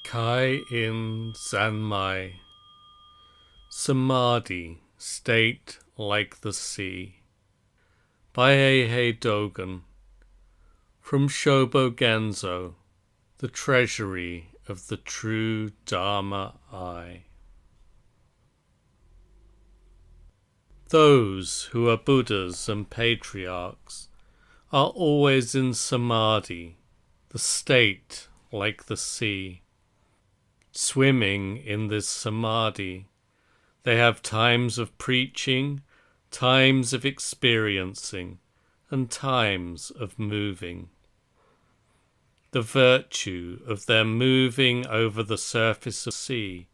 Kai In Zanmai. Samadhi, state like the sea. By Eihei Dogen. From Shobogenzo, the treasury of the true Dharma I. Those who are Buddhas and patriarchs are always in Samadhi, the state like the sea. Swimming in this Samadhi, they have times of preaching, times of experiencing, and times of moving. The virtue of their moving over the surface of the sea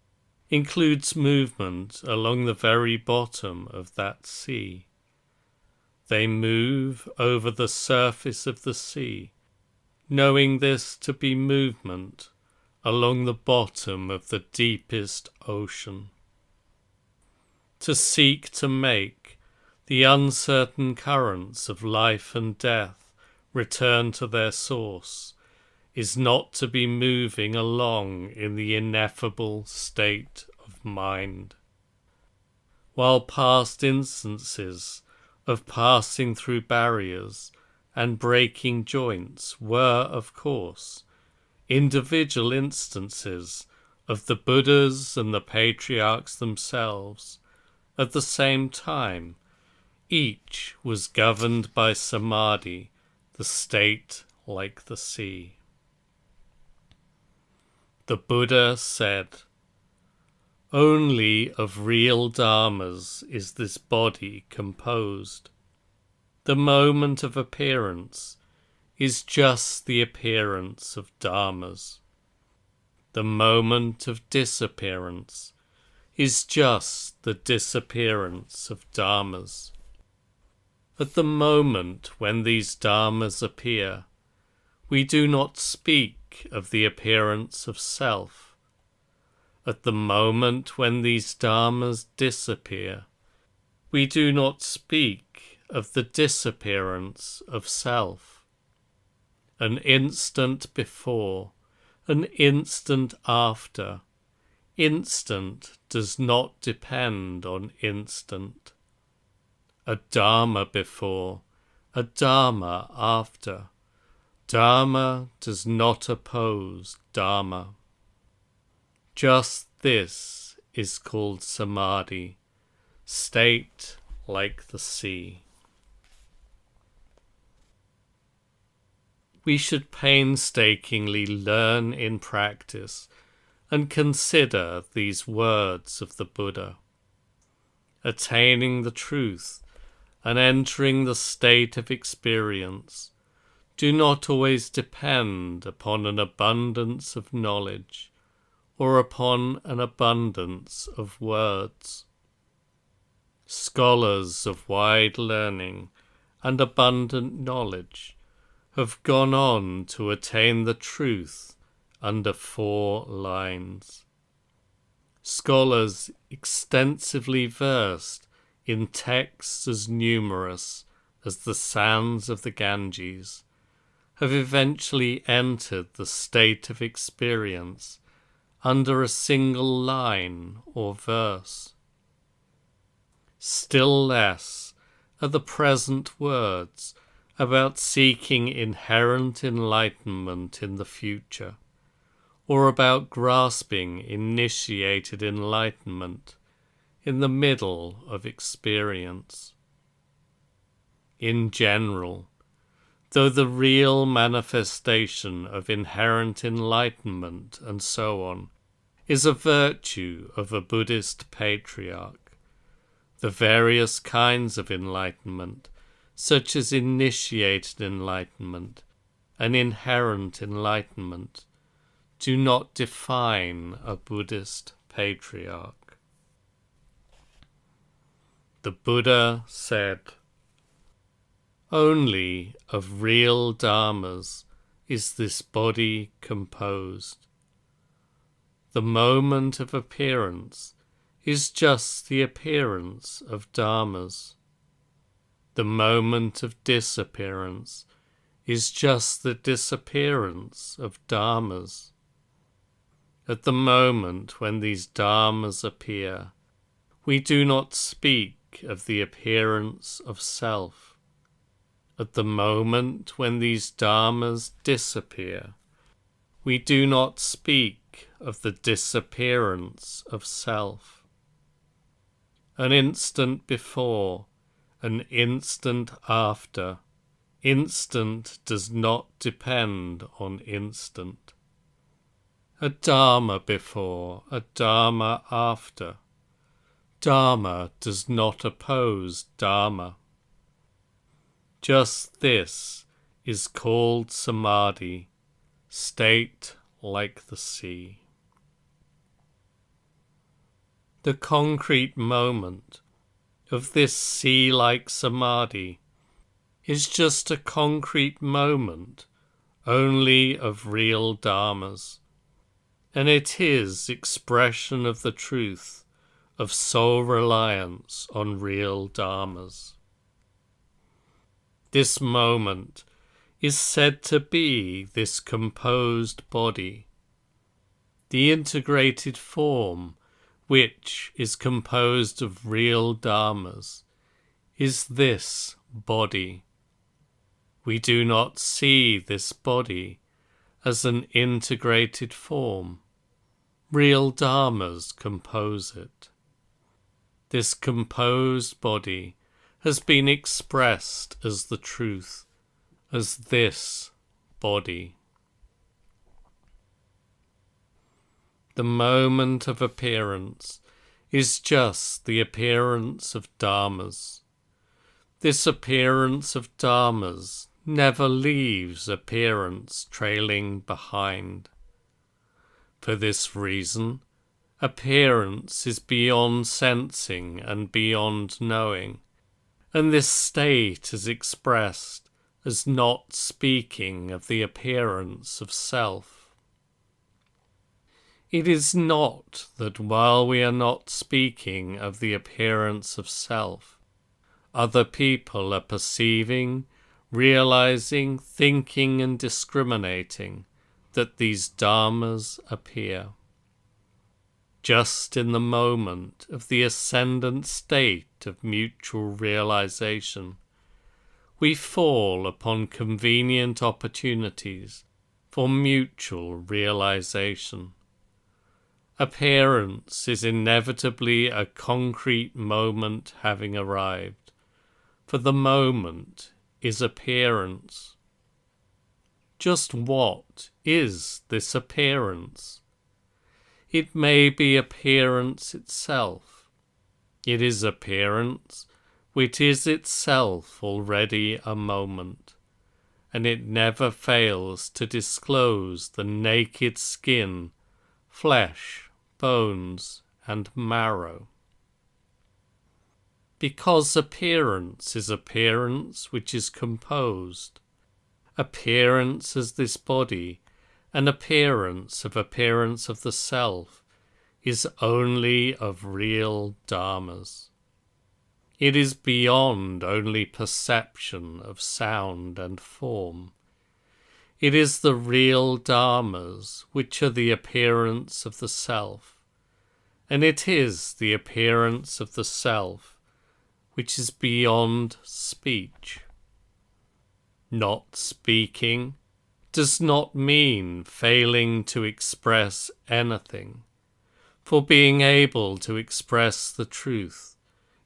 includes movement along the very bottom of that sea. They move over the surface of the sea, knowing this to be movement along the bottom of the deepest ocean. To seek to make the uncertain currents of life and death return to their source is not to be moving along in the ineffable state of mind. While past instances of passing through barriers and breaking joints were, of course, individual instances of the Buddhas and the patriarchs themselves, at the same time, each was governed by Samadhi, the state like the sea. The Buddha said, "Only of real dharmas is this body composed. The moment of appearance is just the appearance of dharmas. The moment of disappearance is just the disappearance of dharmas. At the moment when these dharmas appear, we do not speak of the appearance of self. At the moment when these dharmas disappear, we do not speak of the disappearance of self. An instant before, an instant after. Instant does not depend on instant. A dharma before, a dharma after. Dharma does not oppose dharma. Just this is called Samadhi, state like the sea." We should painstakingly learn in practice and consider these words of the Buddha. Attaining the truth and entering the state of experience do not always depend upon an abundance of knowledge or upon an abundance of words. Scholars of wide learning and abundant knowledge have gone on to attain the truth under 4 lines. Scholars extensively versed in texts as numerous as the sands of the Ganges have eventually entered the state of experience under a single line or verse. Still less are the present words about seeking inherent enlightenment in the future, or about grasping initiated enlightenment in the middle of experience. In general, though the real manifestation of inherent enlightenment and so on is a virtue of a Buddhist patriarch, the various kinds of enlightenment, such as initiated enlightenment and inherent enlightenment, do not define a Buddhist patriarch. The Buddha said, "Only of real dharmas is this body composed. The moment of appearance is just the appearance of dharmas. The moment of disappearance is just the disappearance of dharmas. At the moment when these dharmas appear, we do not speak of the appearance of self. At the moment when these dharmas disappear, we do not speak of the disappearance of self. An instant before, an instant after, instant does not depend on instant. A dharma before, a dharma after. Dharma does not oppose dharma. Just this is called samadhi, state like the sea. The concrete moment of this sea-like samadhi is just a concrete moment only of real dharmas, and it is expression of the truth of soul reliance on real dharmas. This moment is said to be this composed body, the integrated form which is composed of real dharmas, is this body. We do not see this body as an integrated form. Real dharmas compose it. This composed body has been expressed as the truth, as this body. The moment of appearance is just the appearance of dharmas. This appearance of dharmas never leaves appearance trailing behind. For this reason, appearance is beyond sensing and beyond knowing, and this state is expressed as not speaking of the appearance of self. It is not that while we are not speaking of the appearance of self, other people are perceiving, realizing, thinking and discriminating that these dharmas appear. Just in the moment of the ascendant state of mutual realization, we fall upon convenient opportunities for mutual realization. Appearance is inevitably a concrete moment having arrived, for the moment is appearance. Just what is this appearance? It may be appearance itself. It is appearance which is itself already a moment, and it never fails to disclose the naked skin, flesh, bones, and marrow. Because appearance is appearance which is composed, appearance as this body, an appearance of the self, is only of real dharmas. It is beyond only perception of sound and form. It is the real dharmas which are the appearance of the self, and it is the appearance of the self which is beyond speech. Not speaking does not mean failing to express anything, for being able to express the truth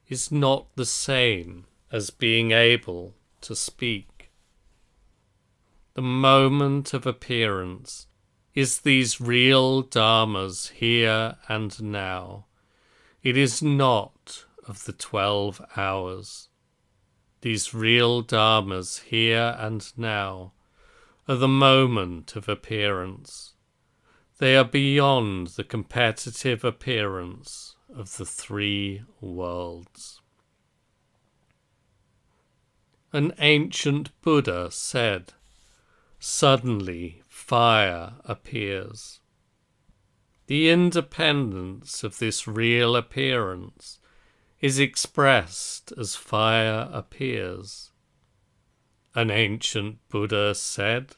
is not the same as being able to speak. The moment of appearance is these real dharmas here and now. It is not of the 12 hours. These real dharmas here and now are the moment of appearance. They are beyond the competitive appearance of the 3 worlds. An ancient Buddha said, "Suddenly fire appears." The independence of this real appearance is expressed as fire appears. An ancient Buddha said,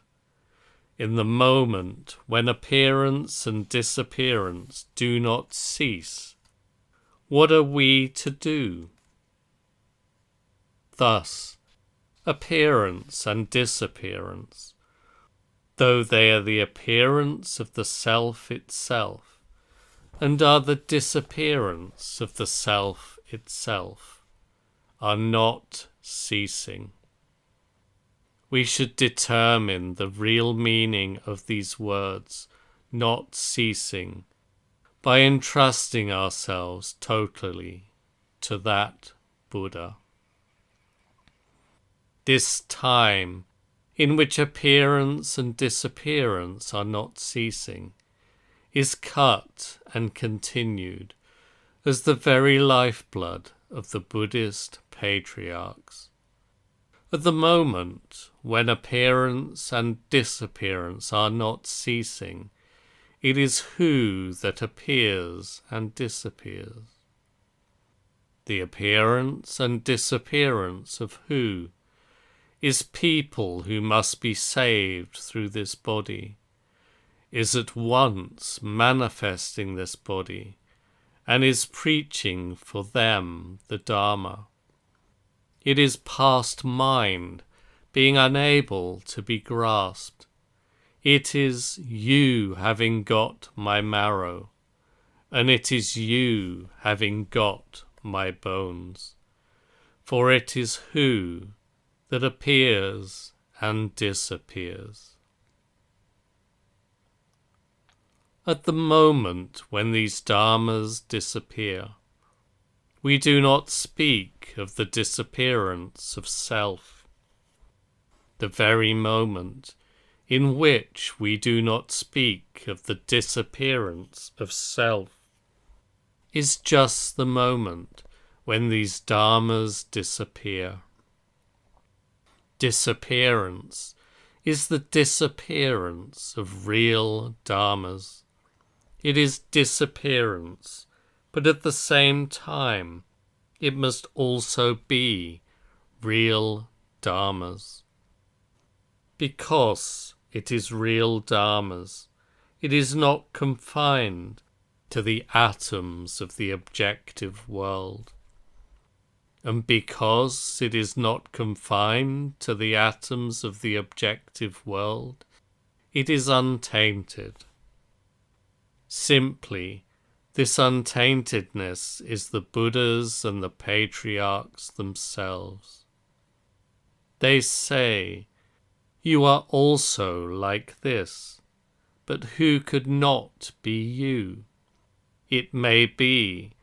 in the moment when appearance and disappearance do not cease, what are we to do? Thus, appearance and disappearance, though they are the appearance of the self itself, and are the disappearance of the self itself, are not ceasing. We should determine the real meaning of these words, not ceasing, by entrusting ourselves totally to that Buddha. This time, in which appearance and disappearance are not ceasing, is cut and continued as the very lifeblood of the Buddhist patriarchs. At the moment when appearance and disappearance are not ceasing, it is who that appears and disappears. The appearance and disappearance of who is people who must be saved through this body, is at once manifesting this body, and is preaching for them the Dharma. It is past mind, being unable to be grasped. It is you having got my marrow, and it is you having got my bones. For it is who that appears and disappears. At the moment when these dharmas disappear, we do not speak of the disappearance of self. The very moment in which we do not speak of the disappearance of self is just the moment when these dharmas disappear. Disappearance is the disappearance of real dharmas. It is disappearance, but at the same time, it must also be real dharmas. Because it is real dharmas, it is not confined to the atoms of the objective world. And because it is not confined to the atoms of the objective world, it is untainted. Simply, this untaintedness is the Buddhas and the patriarchs themselves. They say, "You are also like this, but who could not be you?" It may be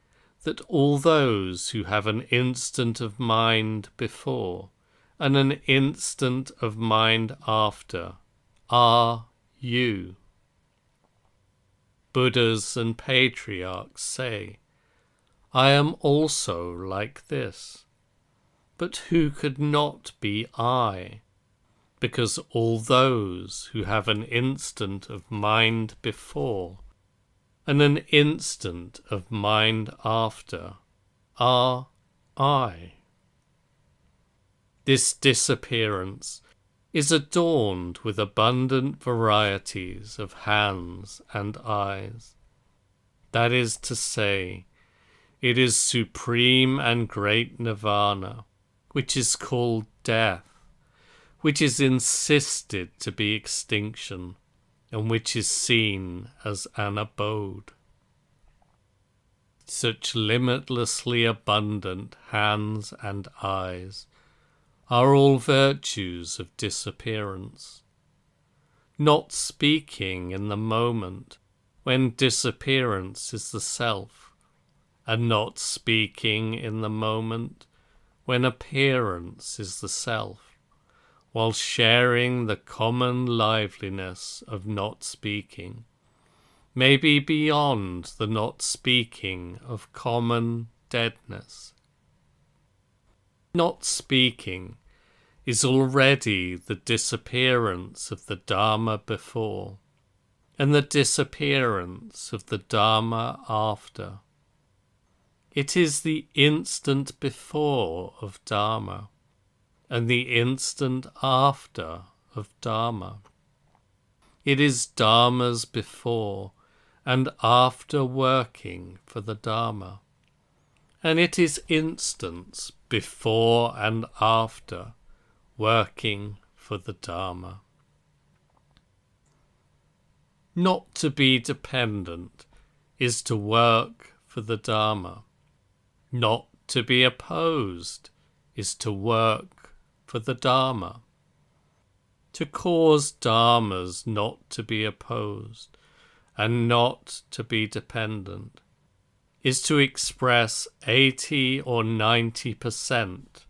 that all those who have an instant of mind before and an instant of mind after are you. Buddhas and patriarchs say, "I am also like this, but who could not be I?" Because all those who have an instant of mind before and an instant of mind after are I. This disappearance is adorned with abundant varieties of hands and eyes. That is to say, it is supreme and great nirvana, which is called death, which is insisted to be extinction, and which is seen as an abode. Such limitlessly abundant hands and eyes are all virtues of disappearance. Not speaking in the moment when disappearance is the self, and not speaking in the moment when appearance is the self, while sharing the common liveliness of not speaking, may be beyond the not speaking of common deadness. Not speaking is already the disappearance of the Dharma before, and the disappearance of the Dharma after. It is the instant before of Dharma, and the instant after of Dharma. It is dharmas before and after working for the Dharma. And it is instants before and after working for the Dharma. Not to be dependent is to work for the Dharma. Not to be opposed is to work for the Dharma. To cause dharmas not to be opposed and not to be dependent is to express 80 or 90%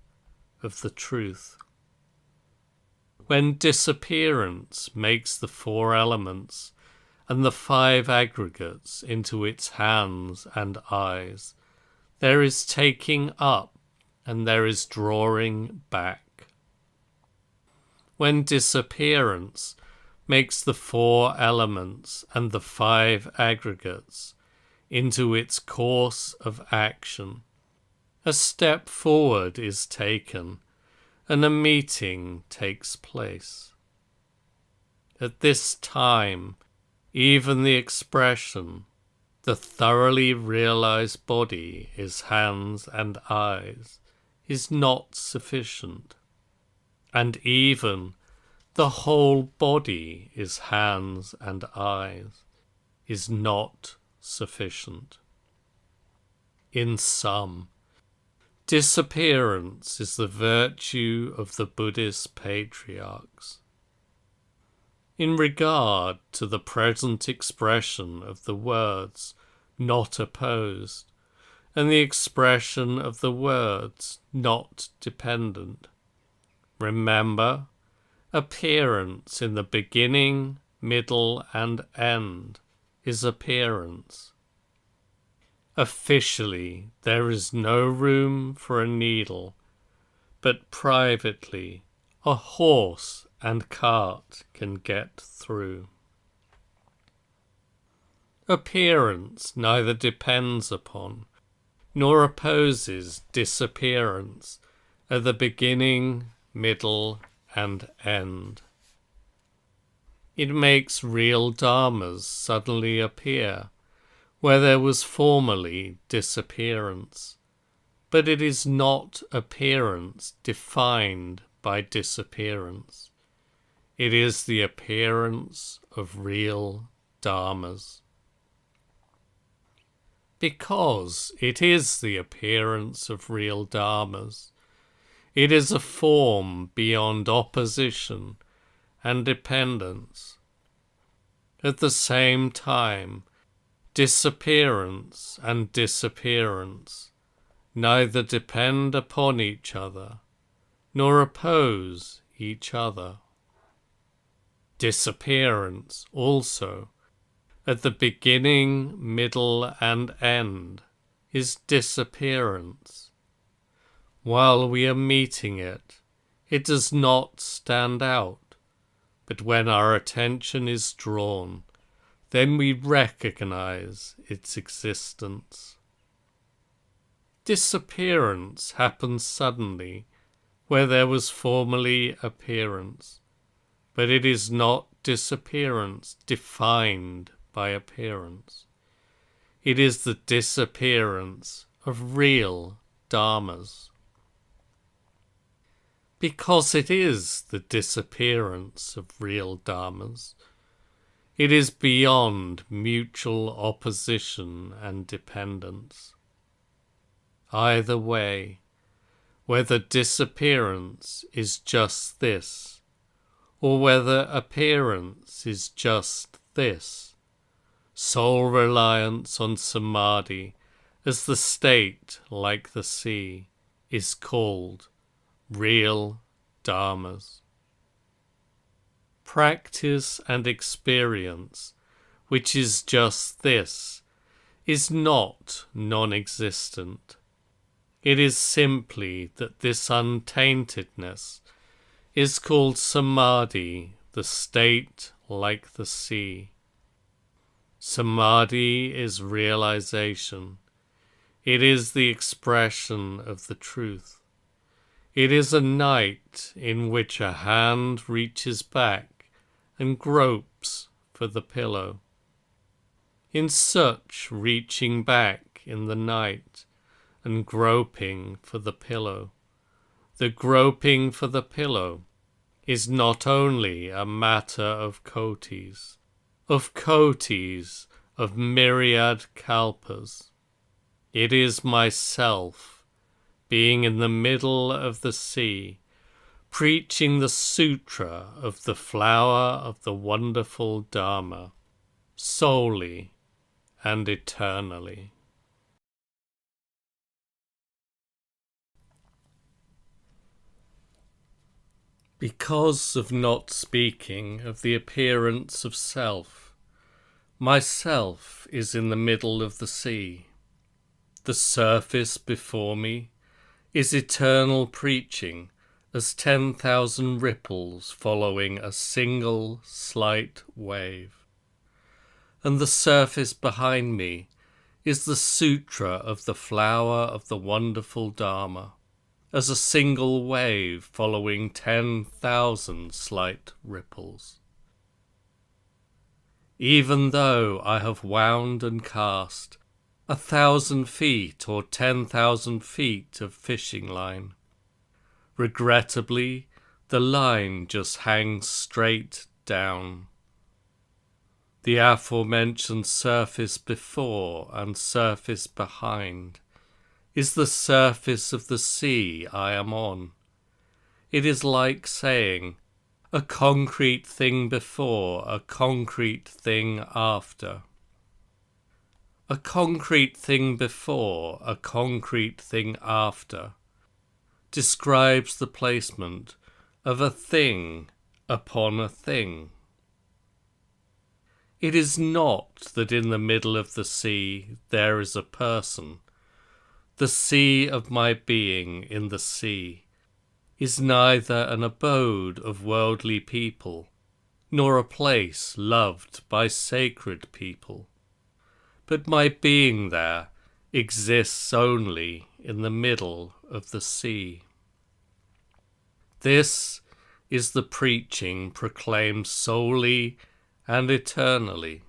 of the truth. When disappearance makes the 4 elements and the 5 aggregates into its hands and eyes, there is taking up and there is drawing back. When disappearance makes the 4 elements and the 5 aggregates into its course of action, a step forward is taken and a meeting takes place. At this time, even the expression, the thoroughly realized body is hands and eyes, is not sufficient. And even the whole body is hands and eyes, is not sufficient. In sum, disappearance is the virtue of the Buddhist patriarchs. In regard to the present expression of the words not opposed, and the expression of the words not dependent, remember, appearance in the beginning, middle, and end is appearance. Officially, there is no room for a needle, but privately, a horse and cart can get through. Appearance neither depends upon nor opposes disappearance at the beginning, middle, and end. It makes real dharmas suddenly appear where there was formerly disappearance, but it is not appearance defined by disappearance. It is the appearance of real dharmas. Because it is the appearance of real dharmas, it is a form beyond opposition and dependence. At the same time, disappearance and disappearance neither depend upon each other nor oppose each other. Disappearance also, at the beginning, middle, and end, is disappearance. While we are meeting it, it does not stand out, but when our attention is drawn, then we recognize its existence. Disappearance happens suddenly where there was formerly appearance, but it is not disappearance defined by appearance. It is the disappearance of real dharmas. Because it is the disappearance of real dharmas, it is beyond mutual opposition and dependence. Either way, whether disappearance is just this, or whether appearance is just this, sole reliance on samadhi as the state like the sea is called real dharmas. Practice and experience, which is just this, is not non-existent. It is simply that this untaintedness is called samadhi, the state like the sea. Samadhi is realization. It is the expression of the truth. It is a night in which a hand reaches back and gropes for the pillow. In such reaching back in the night and groping for the pillow, the groping for the pillow is not only a matter of kotis, of myriad kalpas. It is myself, being in the middle of the sea, preaching the sutra of the flower of the wonderful Dharma, solely and eternally. Because of not speaking of the appearance of self, myself is in the middle of the sea. The surface before me is eternal preaching as 10,000 ripples following a single slight wave. And the surface behind me is the sutra of the flower of the wonderful Dharma, as a single wave following 10,000 slight ripples. Even though I have wound and cast 1,000 feet or 10,000 feet of fishing line, regrettably the line just hangs straight down. The aforementioned surface before and surface behind is the surface of the sea I am on. It is like saying, a concrete thing before, a concrete thing after. A concrete thing before, a concrete thing after describes the placement of a thing upon a thing. It is not that in the middle of the sea there is a person. The sea of my being in the sea is neither an abode of worldly people, nor a place loved by sacred people, but my being there exists only in the middle of the sea. This is the preaching proclaimed solely and eternally.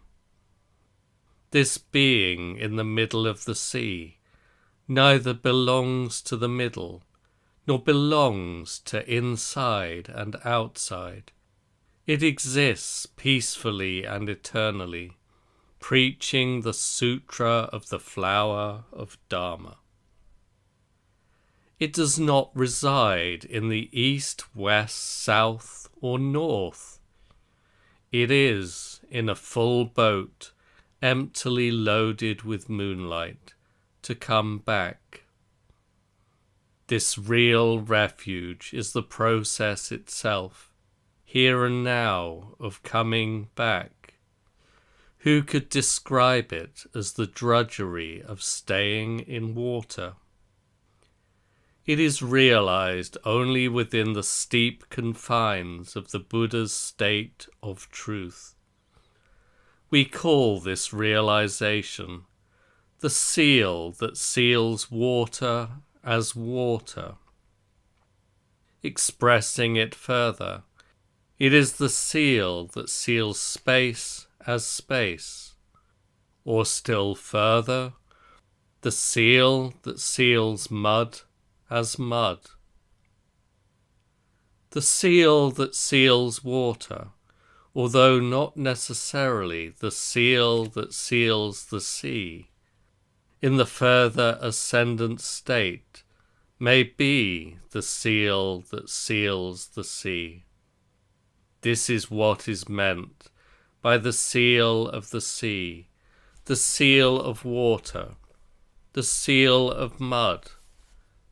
This being in the middle of the sea neither belongs to the middle, nor belongs to inside and outside. It exists peacefully and eternally, preaching the sutra of the flower of Dharma. It does not reside in the east, west, south, or north. It is in a full boat, emptily loaded with moonlight, to come back. This real refuge is the process itself, here and now, of coming back. Who could describe it as the drudgery of staying in water? It is realized only within the steep confines of the Buddha's state of truth. We call this realization the seal that seals water as water. Expressing it further, it is the seal that seals space as space, or still further, the seal that seals mud as mud. The seal that seals water, although not necessarily the seal that seals the sea, in the further ascendant state, may be the seal that seals the sea. This is what is meant by the seal of the sea, the seal of water, the seal of mud,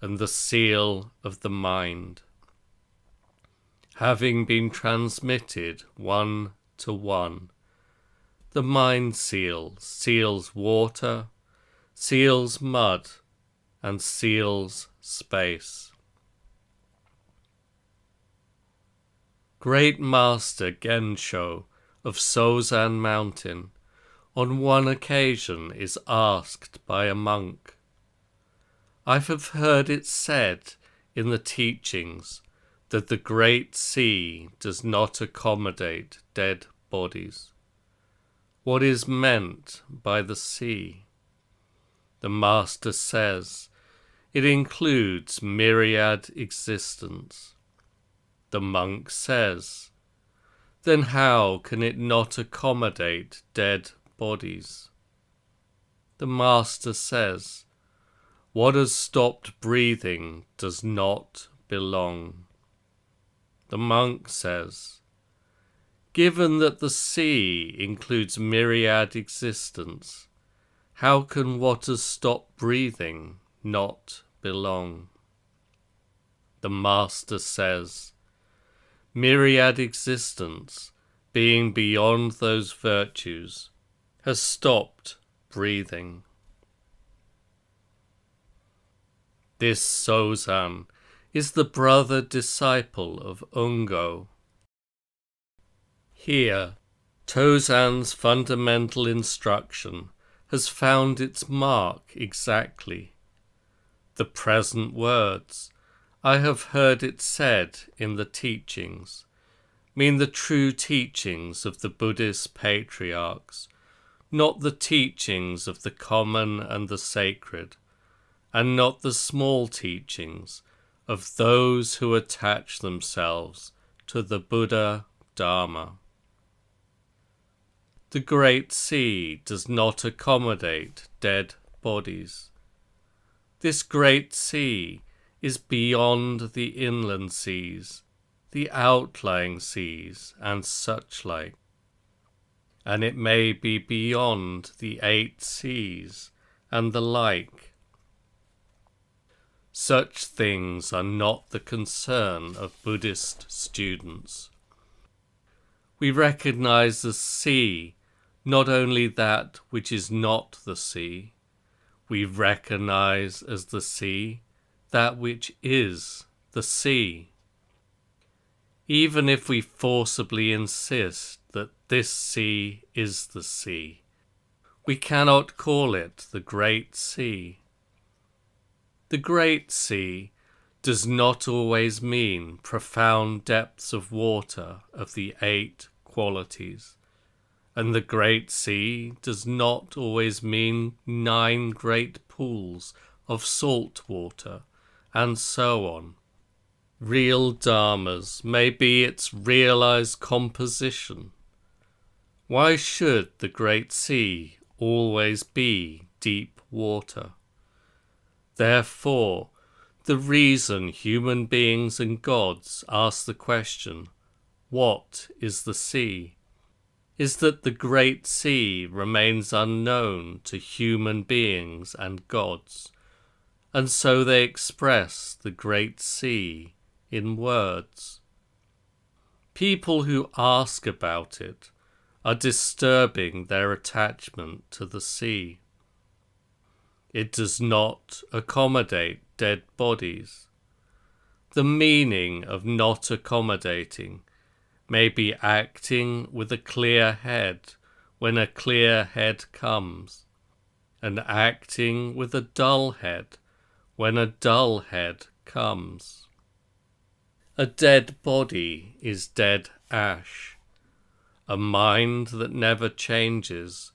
and the seal of the mind. Having been transmitted one to one, the mind seal seals water, seals mud, and seals space. Great Master Gensho of Sozan Mountain on one occasion is asked by a monk, I have heard it said in the teachings that the great sea does not accommodate dead bodies. what is meant by the sea. The Master says it includes myriad existence. The monk says, then how can it not accommodate dead bodies? The Master says, what has stopped breathing does not belong. The monk says, given that the sea includes myriad existence, how can what has stopped breathing not belong? The Master says, myriad existence, being beyond those virtues, has stopped breathing. This Sozan is the brother-disciple of Ungo. Here, Tozan's fundamental instruction has found its mark exactly. The present words, I have heard it said in the teachings, mean the true teachings of the Buddhist patriarchs, not the teachings of the common and the sacred, and not the small teachings of those who attach themselves to the Buddha Dharma. The Great Sea does not accommodate dead bodies. This Great Sea is beyond the inland seas, the outlying seas, and such like. And it may be beyond the 8 seas, and the like. Such things are not the concern of Buddhist students. We recognize the sea, not only that which is not the sea. We recognize as the sea that which is the sea. Even if we forcibly insist that this sea is the sea, we cannot call it the Great Sea. The Great Sea does not always mean profound depths of water of the 8 qualities, and the Great Sea does not always mean 9 great pools of salt water, and so on. Real dharmas may be its realized composition. Why should the Great Sea always be deep water? Therefore, the reason human beings and gods ask the question, what is the sea, is that the Great Sea remains unknown to human beings and gods, and so they express the Great Sea in words. People who ask about it are disturbing their attachment to the sea. It does not accommodate dead bodies. The meaning of not accommodating may be acting with a clear head when a clear head comes, and acting with a dull head when a dull head comes. A dead body is dead ash. A mind that never changes,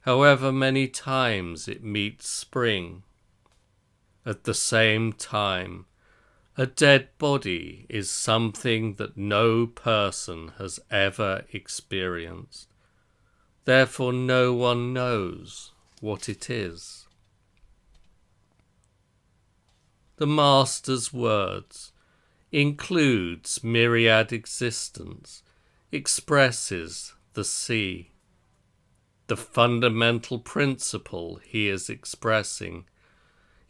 however many times it meets spring. At the same time, a dead body is something that no person has ever experienced. Therefore no one knows what it is. The Master's words includes myriad existence, expresses the sea. The fundamental principle he is expressing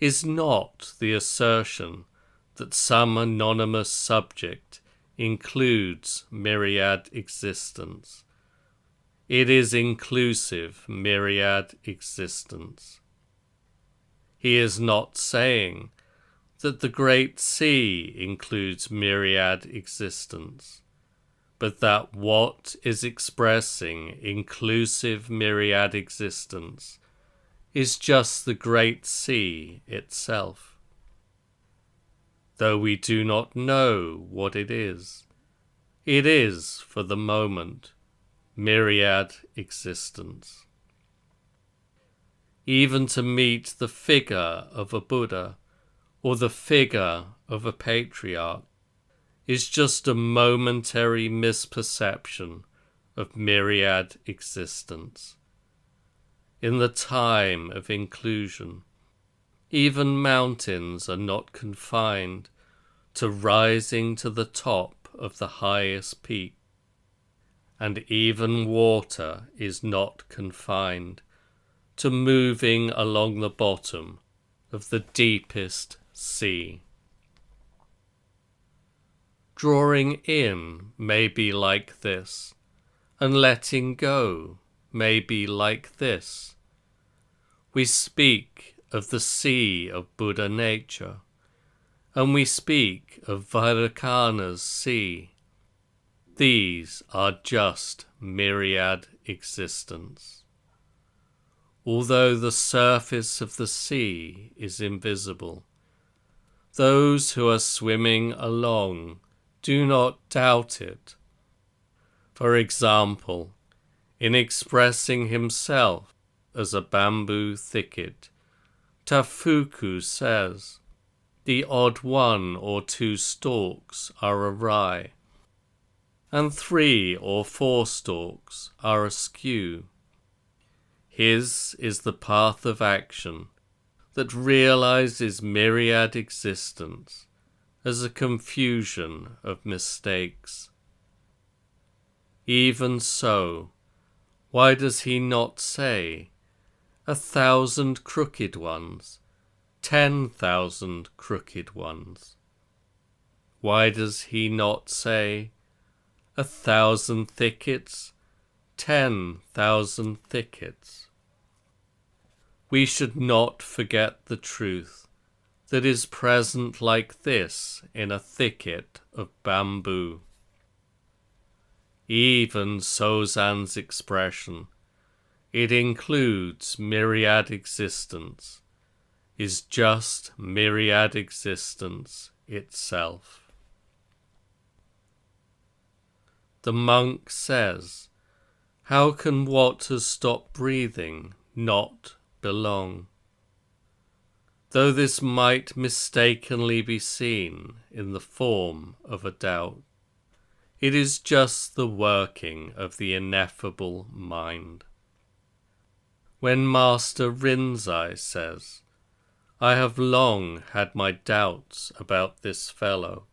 is not the assertion that some anonymous subject includes myriad existence. It is inclusive myriad existence. He is not saying that the Great Sea includes myriad existence, but that what is expressing inclusive myriad existence is just the Great Sea itself. Though we do not know what it is, for the moment, myriad existence. Even to meet the figure of a Buddha or the figure of a patriarch is just a momentary misperception of myriad existence. In the time of inclusion, even mountains are not confined to rising to the top of the highest peak, and even water is not confined to moving along the bottom of the deepest sea. Drawing in may be like this, and letting go may be like this. We speak of the sea of Buddha nature, and we speak of Vairocana's sea. These are just myriad existence. Although the surface of the sea is invisible, those who are swimming along do not doubt it. For example, in expressing himself as a bamboo thicket, Tafuku says, the odd 1 or 2 stalks are awry, and 3 or 4 stalks are askew. His is the path of action that realizes myriad existence as a confusion of mistakes. Even so, why does he not say 1,000 crooked ones, 10,000 crooked ones? Why does he not say 1,000 thickets, 10,000 thickets? We should not forget the truth that is present like this in a thicket of bamboo. Even Sozan's expression, it includes myriad existence, is just myriad existence itself. The monk says, how can what has stopped breathing not belong? Though this might mistakenly be seen in the form of a doubt, it is just the working of the ineffable mind. When Master Rinzai says, I have long had my doubts about this fellow,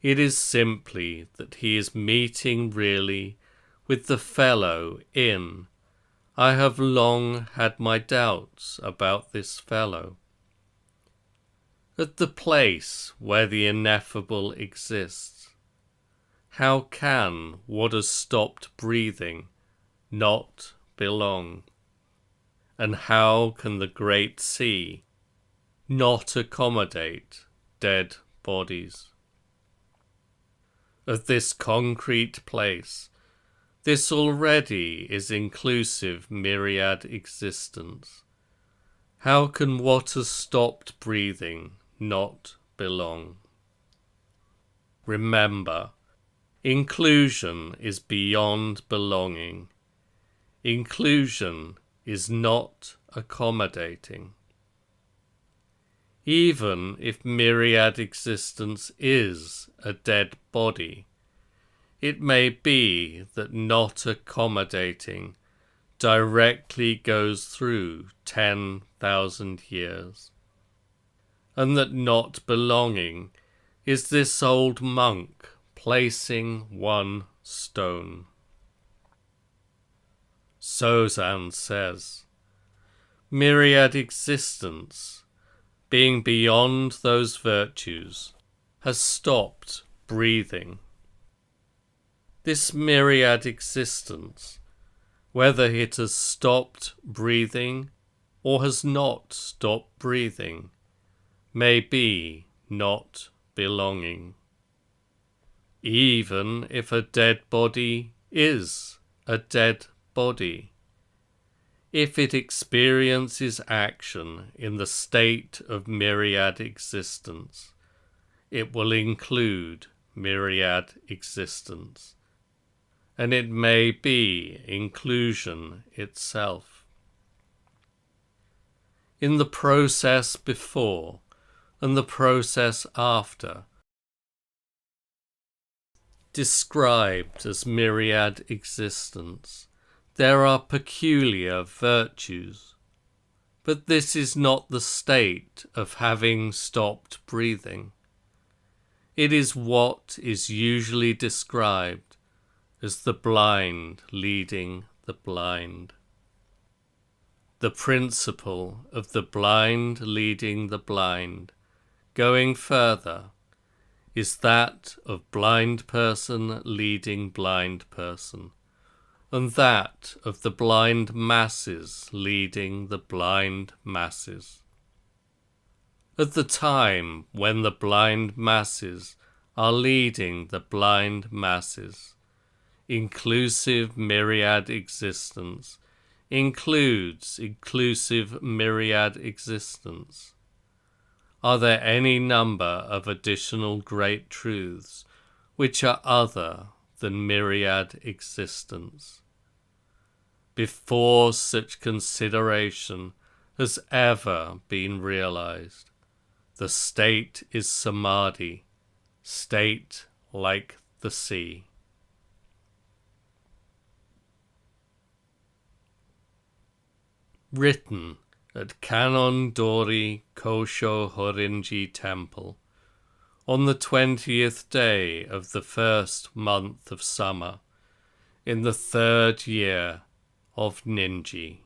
it is simply that he is meeting really with the fellow in I have long had my doubts about this fellow. At the place where the ineffable exists, how can what has stopped breathing not belong? And how can the great sea not accommodate dead bodies? At this concrete place, this already is inclusive myriad existence. How can what has stopped breathing not belong? Remember, inclusion is beyond belonging. Inclusion is not accommodating. Even if myriad existence is a dead body, it may be that not accommodating directly goes through 10,000 years, and that not belonging is this old monk placing 1 stone. Sozan says, myriad existence, being beyond those virtues, has stopped breathing. This myriad existence, whether it has stopped breathing or has not stopped breathing, may be not belonging. Even if a dead body is a dead body, if it experiences action in the state of myriad existence, it will include myriad existence. and it may be inclusion itself. In the process before and the process after, described as myriad existence, there are peculiar virtues. But this is not the state of having stopped breathing. It is what is usually described as the blind leading the blind. The principle of the blind leading the blind, going further, is that of blind person leading blind person, and that of the blind masses leading the blind masses. At the time when the blind masses are leading the blind masses, inclusive myriad existence includes inclusive myriad existence. Are there any number of additional great truths which are other than myriad existence? Before such consideration has ever been realized, the state is samadhi, state like the sea. Written at Kanon Dori Kosho Horinji Temple on the 20th day of the first month of summer in the 3rd year of Ninji.